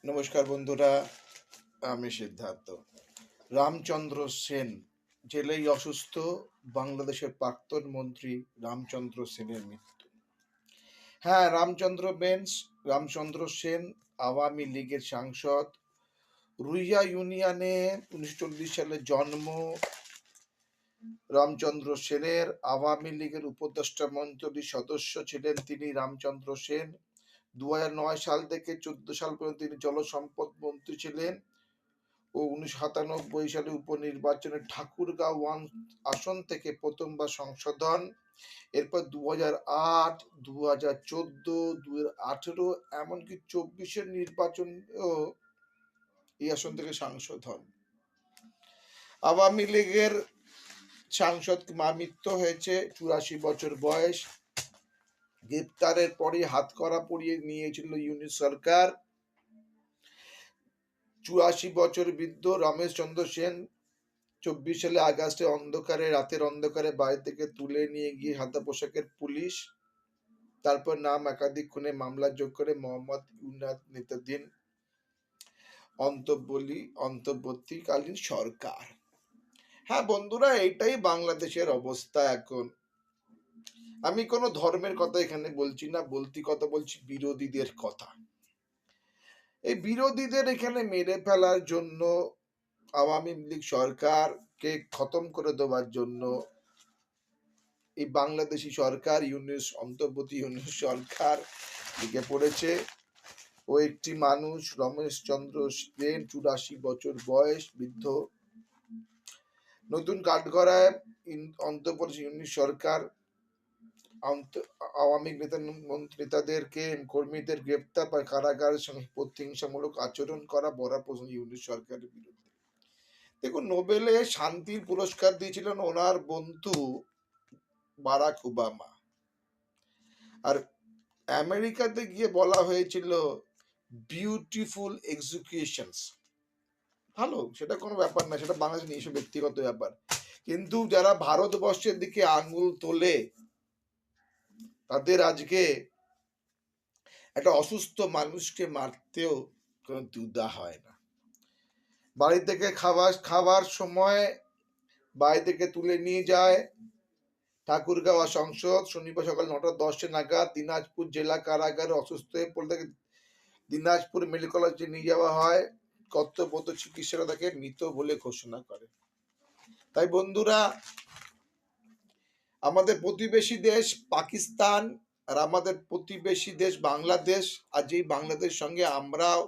নমস্কার বন্ধুরা, আমি সিদ্ধার্থ। রামচন্দ্র সেন জেলেই অসুস্থ, বাংলাদেশের প্রাক্তন মন্ত্রী রামচন্দ্র সেনের মৃত্যু। হ্যাঁ, রামচন্দ্র সেন আওয়ামী লীগের সাংসদ। রুইয়া ইউনিয়নে 1940 সালে জন্ম রামচন্দ্র সেনের। আওয়ামী লীগের উপদেষ্টা মণ্ডলীর সদস্য ছিলেন তিনি। রামচন্দ্র সেন 2009 সাল থেকে 14 সাল পর্যন্ত তিনি জলসম্পদ মন্ত্রী ছিলেন ও 1997 সালে উপনির্বাচনে ঠাকুরগাঁও 1 আসন থেকে প্রথমবার সংসদ হন। এরপর 2008, 2014, 2018 এমনকি 24-এর নির্বাচনেও এই আসন থেকে সাংসদ হন। আওয়ামী লীগের সাংসদ মৃত্যু হয়েছে, 84 বছর বয়স। গ্রেপ্তারের পরই হাতকড়া পরিয়ে নিয়েছিল ইউনিট সরকার। 84 বছর বৃদ্ধ রমেশ চন্দ্র সেন 24 সালে আগস্টে রাতের অন্ধকারে বাড়ি থেকে তুলে নিয়ে গিয়ে সাদা পোশাকের পুলিশ, তারপর নাম একাধিক খুনে মামলা যোগ করে মোহাম্মদ ইউনাস নেতাধীন অন্তর্বর্তীকালীন সরকার। হ্যাঁ বন্ধুরা, এইটাই বাংলাদেশের অবস্থা এখন। আমি কোনো ধর্মের কথা এখানে বলছি না, কথা বলছি বিরোধীদের কথা। এই বিরোধীদের এখানে মেরে ফেলার জন্য, আওয়ামী লীগ সরকারকে খতম করে দেওয়ার জন্য এই বাংলাদেশি সরকার অন্তর্বর্তী ইউনিস সরকার ঢুকে পড়েছে। ও একটি মানুষ, রমেশ চন্দ্র সেন, 84 বছর বয়স, বৃদ্ধ। নতুন কাঠগড়ায় অন্তর্বর্তী ইউনিস সরকার আওয়ামী নেতাদেরকে, কর্মীদের গ্রেপ্তার বা কারাগারের সঙ্গে প্রতিহিংসামূলক আচরণ করা বড় প্রশ্ন ইউনিস সরকারের বিরুদ্ধে। দেখুন, নোবেলে শান্তির পুরস্কার দিয়েছিলেন ওনার বন্ধু বারাক ওবামা, আর আমেরিকাতে গিয়ে বলা হয়েছিল বিউটিফুল এক্সিকিউশনস। ভালো, সেটা কোনো ব্যাপার না, সেটা বাংলাদেশের নিজস্ব ব্যক্তিগত ব্যাপার। কিন্তু যারা ভারতবর্ষের দিকে আঙুল তোলে, তাদের আজকে একটা অসুস্থ মানুষকে মারতেও কোনো দ্বিধা হয় না। বাড়ি থেকে খাবার সময় বাড়ি থেকে তুলে নিয়ে যায় ঠাকুরগাঁও সংসদ। শনিবার সকাল 9:10 নাগাদ দিনাজপুর জেলা কারাগারে অসুস্থ হয়ে পড়লে দিনাজপুর মেডিকেল কলেজে নিয়ে যাওয়া হয়। কর্তব্যরত চিকিৎসকরা তাকে মৃত বলে ঘোষণা করে। তাই বন্ধুরা, আমাদের প্রতিবেশী দেশ পাকিস্তান আর আমাদের প্রতিবেশী দেশ বাংলাদেশ, আজ এই বাংলাদেশের সঙ্গে আমরাও